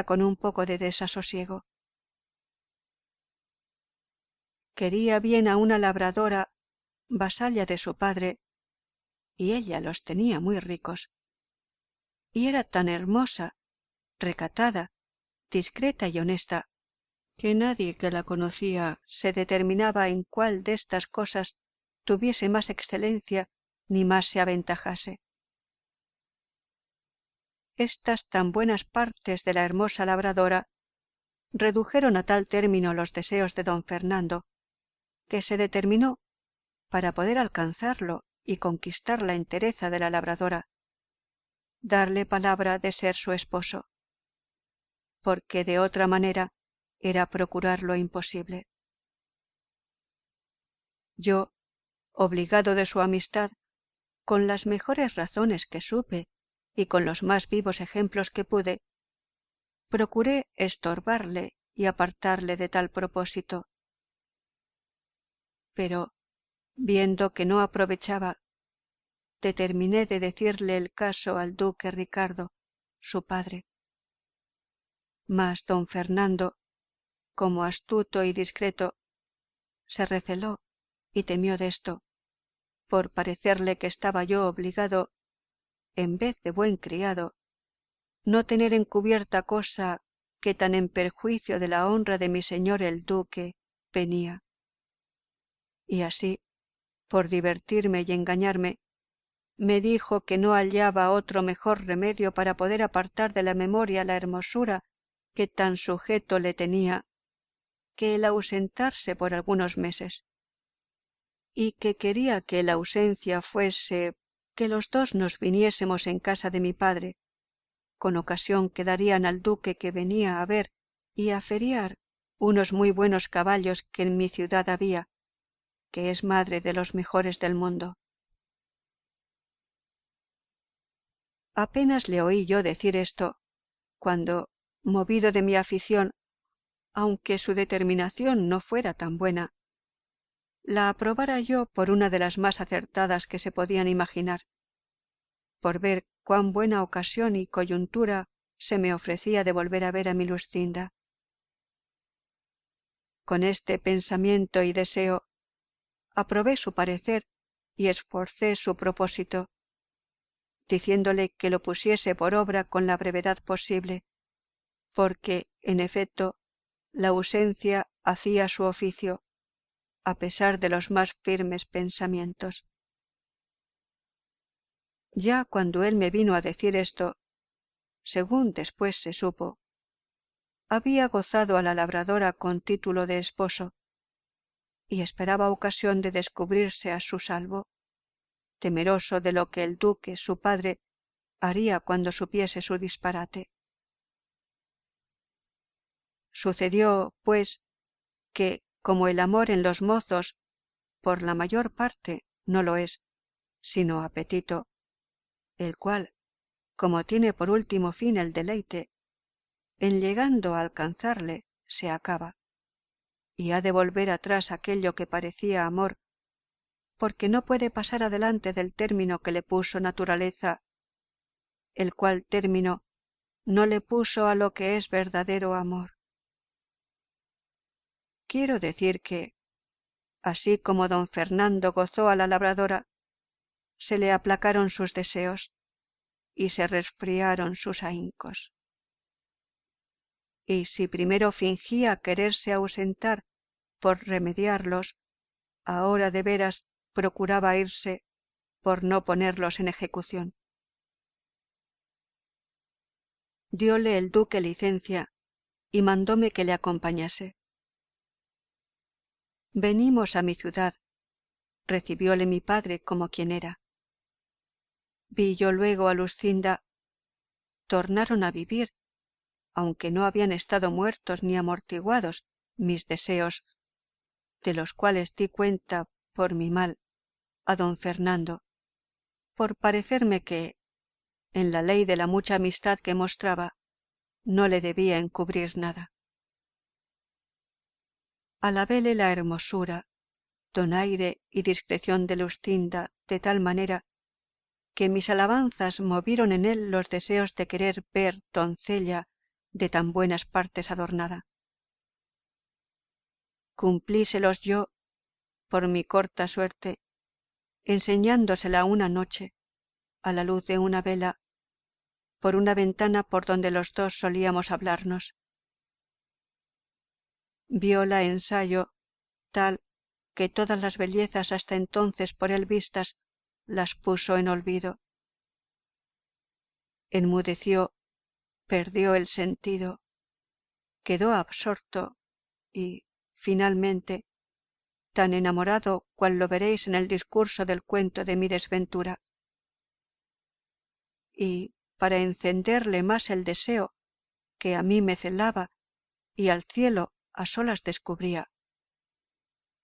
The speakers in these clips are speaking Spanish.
con un poco de desasosiego. Quería bien a una labradora, vasalla de su padre, y ella los tenía muy ricos. Y era tan hermosa, recatada, discreta y honesta, que nadie que la conocía se determinaba en cuál de estas cosas tuviese más excelencia ni más se aventajase. Estas tan buenas partes de la hermosa labradora redujeron a tal término los deseos de don Fernando, que se determinó, para poder alcanzarlo y conquistar la entereza de la labradora, darle palabra de ser su esposo, porque de otra manera era procurar lo imposible. Yo, obligado de su amistad, con las mejores razones que supe y con los más vivos ejemplos que pude, procuré estorbarle y apartarle de tal propósito. Pero, viendo que no aprovechaba, determiné de decirle el caso al duque Ricardo, su padre. Mas don Fernando, como astuto y discreto, se receló y temió de esto, por parecerle que estaba yo obligado, en vez de buen criado, no tener encubierta cosa que tan en perjuicio de la honra de mi señor el duque venía. Y así, por divertirme y engañarme, me dijo que no hallaba otro mejor remedio para poder apartar de la memoria la hermosura que tan sujeto le tenía, que el ausentarse por algunos meses, y que quería que la ausencia fuese que los dos nos viniésemos en casa de mi padre, con ocasión que darían al duque que venía a ver y a feriar unos muy buenos caballos que en mi ciudad había, que es madre de los mejores del mundo. Apenas le oí yo decir esto, cuando, movido de mi afición, aunque su determinación no fuera tan buena, la aprobara yo por una de las más acertadas que se podían imaginar, por ver cuán buena ocasión y coyuntura se me ofrecía de volver a ver a mi Luscinda. Con este pensamiento y deseo, aprobé su parecer y esforcé su propósito, diciéndole que lo pusiese por obra con la brevedad posible, porque, en efecto, la ausencia hacía su oficio, a pesar de los más firmes pensamientos. Ya cuando él me vino a decir esto, según después se supo, había gozado a la labradora con título de esposo, y esperaba ocasión de descubrirse a su salvo, temeroso de lo que el duque, su padre, haría cuando supiese su disparate. Sucedió, pues, que, como el amor en los mozos, por la mayor parte, no lo es, sino apetito, el cual, como tiene por último fin el deleite, en llegando a alcanzarle se acaba, y ha de volver atrás aquello que parecía amor, porque no puede pasar adelante del término que le puso naturaleza, el cual término no le puso a lo que es verdadero amor. Quiero decir que, así como don Fernando gozó a la labradora, se le aplacaron sus deseos y se resfriaron sus ahincos. Y si primero fingía quererse ausentar por remediarlos, ahora de veras procuraba irse por no ponerlos en ejecución. Dióle el duque licencia y mandóme que le acompañase. Venimos a mi ciudad, recibióle mi padre como quien era. Vi yo luego a Luscinda, tornaron a vivir, aunque no habían estado muertos ni amortiguados mis deseos, de los cuales di cuenta por mi mal a don Fernando, por parecerme que, en la ley de la mucha amistad que mostraba, no le debía encubrir nada. Alabéle la hermosura, donaire y discreción de Luscinda de tal manera que mis alabanzas movieron en él los deseos de querer ver doncella de tan buenas partes adornada. Cumplíselos yo, por mi corta suerte, enseñándosela una noche, a la luz de una vela, por una ventana por donde los dos solíamos hablarnos. Viola ensayo tal que todas las bellezas hasta entonces por él vistas las puso en olvido. Enmudeció, perdió el sentido, quedó absorto y, finalmente, tan enamorado cual lo veréis en el discurso del cuento de mi desventura. Y, para encenderle más el deseo que a mí me celaba y al cielo a solas descubría,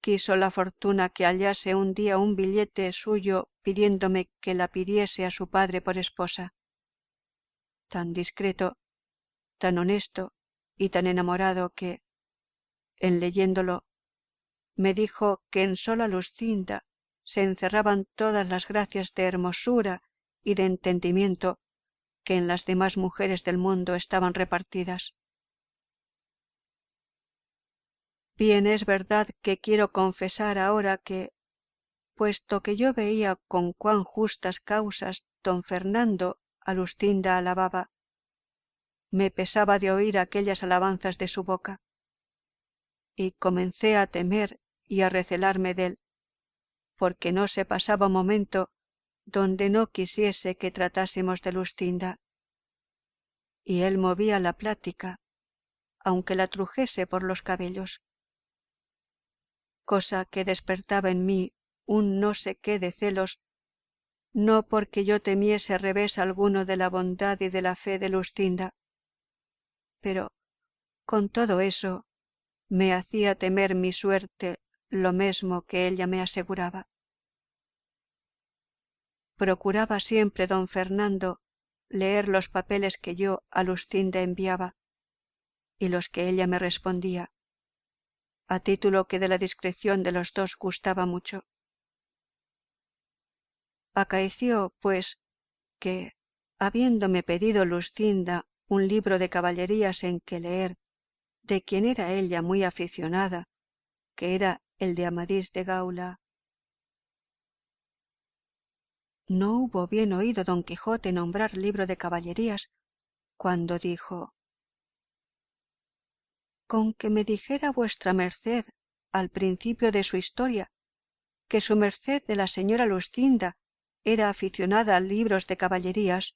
quiso la fortuna que hallase un día un billete suyo pidiéndome que la pidiese a su padre por esposa. Tan discreto, tan honesto y tan enamorado que, en leyéndolo, me dijo que en sola Luscinda se encerraban todas las gracias de hermosura y de entendimiento que en las demás mujeres del mundo estaban repartidas. Bien es verdad que quiero confesar ahora que, puesto que yo veía con cuán justas causas don Fernando a Luscinda alababa, me pesaba de oír aquellas alabanzas de su boca, y comencé a temer y a recelarme dél, porque no se pasaba momento donde no quisiese que tratásemos de Luscinda, y él movía la plática, aunque la trujese por los cabellos, cosa que despertaba en mí un no sé qué de celos, no porque yo temiese revés alguno de la bondad y de la fe de Luscinda, pero con todo eso me hacía temer mi suerte lo mesmo que ella me aseguraba. Procuraba siempre don Fernando leer los papeles que yo a Luscinda enviaba y los que ella me respondía, a título que de la discreción de los dos gustaba mucho. Acaeció, pues, que, habiéndome pedido Luscinda un libro de caballerías en que leer, de quien era ella muy aficionada, que era el de Amadís de Gaula. No hubo bien oído don Quijote nombrar libro de caballerías, cuando dijo: con que me dijera vuestra merced al principio de su historia que su merced de la señora Luscinda era aficionada a libros de caballerías,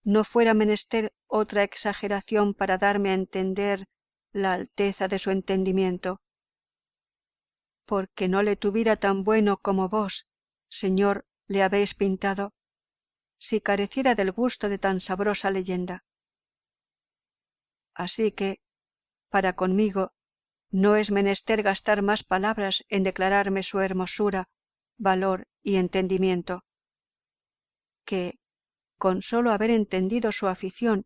no fuera menester otra exageración para darme a entender la alteza de su entendimiento, porque no le tuviera tan bueno como vos, señor, le habéis pintado, si careciera del gusto de tan sabrosa leyenda. Así que, para conmigo, no es menester gastar más palabras en declararme su hermosura, valor y entendimiento, que, con sólo haber entendido su afición,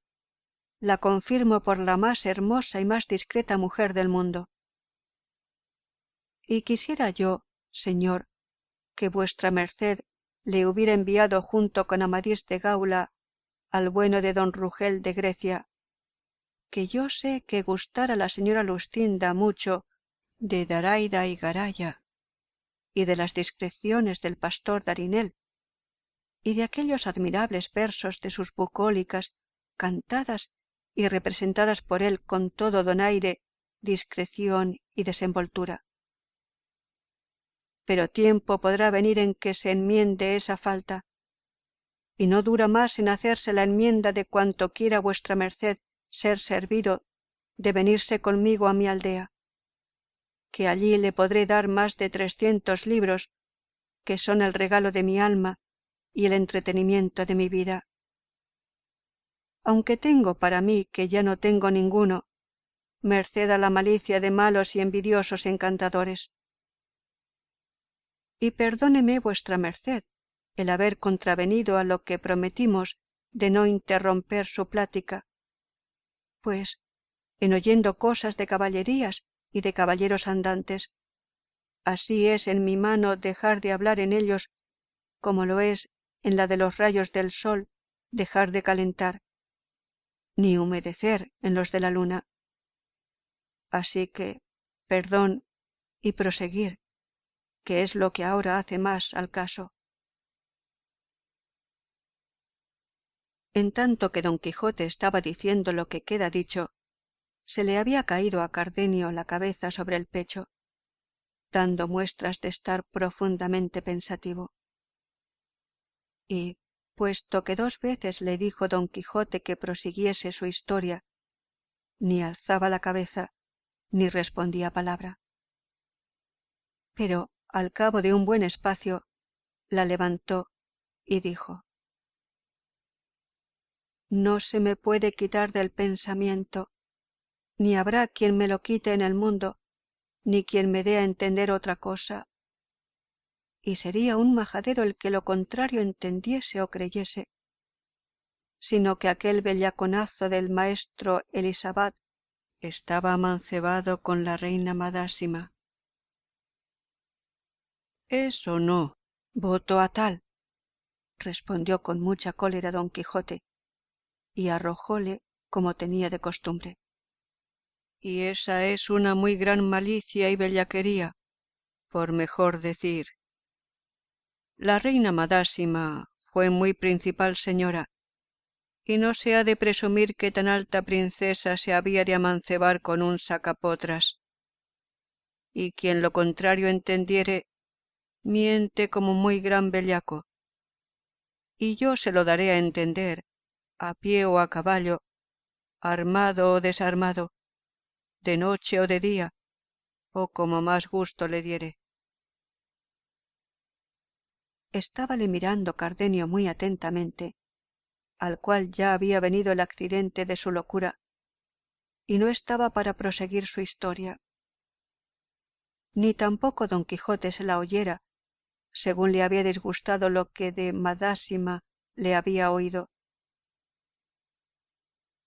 la confirmo por la más hermosa y más discreta mujer del mundo. Y quisiera yo, señor, que vuestra merced le hubiera enviado junto con Amadís de Gaula al bueno de don Rugel de Grecia, que yo sé que gustara la señora Luscinda mucho de Daraida y Garaya, y de las discreciones del pastor Darinel, y de aquellos admirables versos de sus bucólicas, cantadas y representadas por él con todo donaire, discreción y desenvoltura. Pero tiempo podrá venir en que se enmiende esa falta, y no dura más en hacerse la enmienda de cuanto quiera vuestra merced ser servido de venirse conmigo a mi aldea, que allí le podré dar más de 300 libros, que son el regalo de mi alma y el entretenimiento de mi vida. Aunque tengo para mí que ya no tengo ninguno, merced a la malicia de malos y envidiosos encantadores. Y perdóneme vuestra merced el haber contravenido a lo que prometimos de no interromper su plática, pues, en oyendo cosas de caballerías y de caballeros andantes, así es en mi mano dejar de hablar en ellos, como lo es en la de los rayos del sol dejar de calentar. ni humedecer en los de la luna. Así que, perdón y proseguir, que es lo que ahora hace más al caso. En tanto que don Quijote estaba diciendo lo que queda dicho, se le había caído a Cardenio la cabeza sobre el pecho, dando muestras de estar profundamente pensativo. Y, puesto que 2 veces le dijo don Quijote que prosiguiese su historia, ni alzaba la cabeza, ni respondía palabra. Pero, al cabo de un buen espacio, la levantó y dijo: No se me puede quitar del pensamiento, ni habrá quien me lo quite en el mundo, ni quien me dé a entender otra cosa, y sería un majadero el que lo contrario entendiese o creyese, sino que aquel bellaconazo del maestro Elisabat estaba amancebado con la reina Madásima. Eso no, voto a tal, respondió con mucha cólera don Quijote, y arrojóle como tenía de costumbre. Y esa es una muy gran malicia y bellaquería, por mejor decir. La reina Madásima fue muy principal señora, y no se ha de presumir que tan alta princesa se había de amancebar con un sacapotras. Y quien lo contrario entendiere, miente como muy gran bellaco. Y yo se lo daré a entender, a pie o a caballo, armado o desarmado, de noche o de día, o como más gusto le diere. Estábale mirando Cardenio muy atentamente, al cual ya había venido el accidente de su locura, y no estaba para proseguir su historia. Ni tampoco don Quijote se la oyera, según le había disgustado lo que de Madásima le había oído.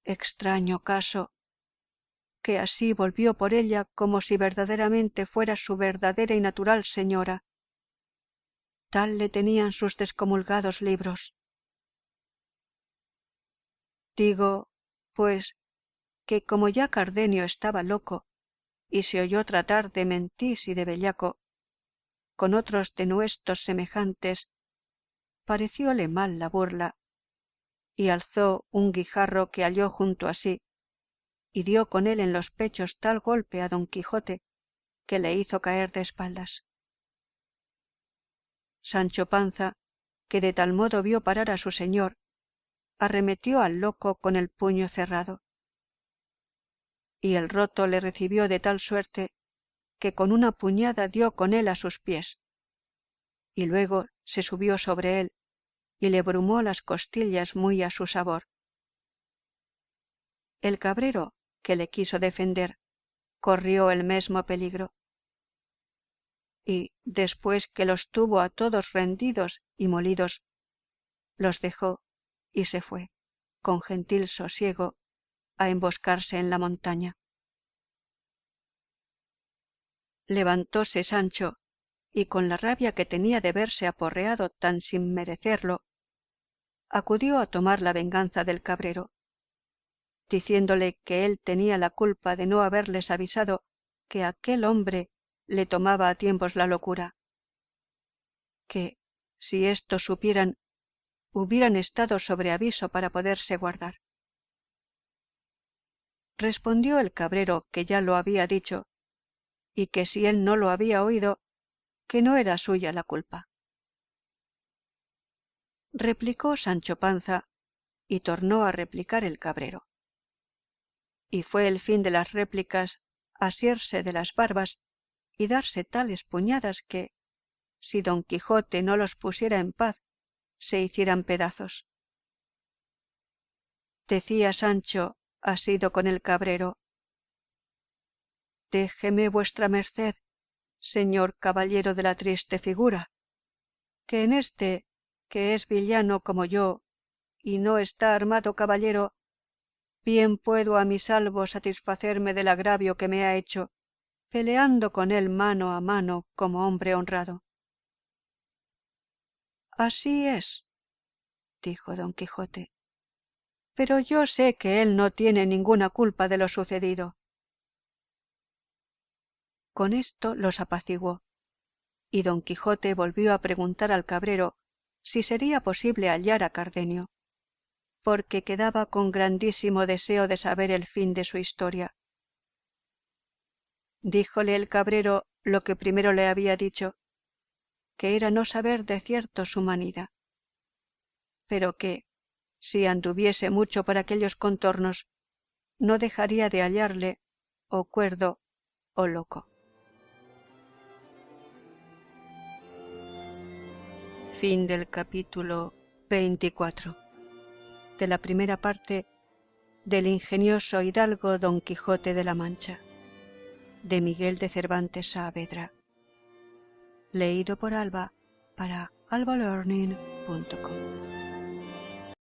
Extraño caso, que así volvió por ella como si verdaderamente fuera su verdadera y natural señora. Tal le tenían sus descomulgados libros. Digo, pues, que como ya Cardenio estaba loco, y se oyó tratar de mentís y de bellaco, con otros denuestos semejantes, parecióle mal la burla, y alzó un guijarro que halló junto a sí, y dio con él en los pechos tal golpe a don Quijote que le hizo caer de espaldas. Sancho Panza, que de tal modo vio parar a su señor, arremetió al loco con el puño cerrado, y el roto le recibió de tal suerte que con una puñada dio con él a sus pies, y luego se subió sobre él y le brumó las costillas muy a su sabor. El cabrero, que le quiso defender, corrió el mesmo peligro, y después que los tuvo a todos rendidos y molidos, los dejó y se fue, con gentil sosiego, a emboscarse en la montaña. Levantóse Sancho, y con la rabia que tenía de verse aporreado tan sin merecerlo, acudió a tomar la venganza del cabrero, diciéndole que él tenía la culpa de no haberles avisado que aquel hombre le tomaba a tiempos la locura, que, si esto supieran, hubieran estado sobre aviso para poderse guardar. Respondió el cabrero que ya lo había dicho, y que si él no lo había oído, que no era suya la culpa. Replicó Sancho Panza, y tornó a replicar el cabrero. Y fue el fin de las réplicas asirse de las barbas y darse tales puñadas que, si don Quijote no los pusiera en paz, se hicieran pedazos. Decía Sancho asido con el cabrero: Déjeme vuestra merced, señor caballero de la triste figura, que en este, que es villano como yo, y no está armado caballero, bien puedo a mi salvo satisfacerme del agravio que me ha hecho, peleando con él mano a mano como hombre honrado. Así es, dijo don Quijote, pero yo sé que él no tiene ninguna culpa de lo sucedido. Con esto los apaciguó, y don Quijote volvió a preguntar al cabrero si sería posible hallar a Cardenio, porque quedaba con grandísimo deseo de saber el fin de su historia. Díjole el cabrero lo que primero le había dicho, que era no saber de cierto su manida, pero que, si anduviese mucho por aquellos contornos, no dejaría de hallarle o cuerdo o loco. Fin del capítulo 24 de la primera parte del ingenioso hidalgo Don Quijote de la Mancha, de Miguel de Cervantes Saavedra, leído por Alba para albalearning.com.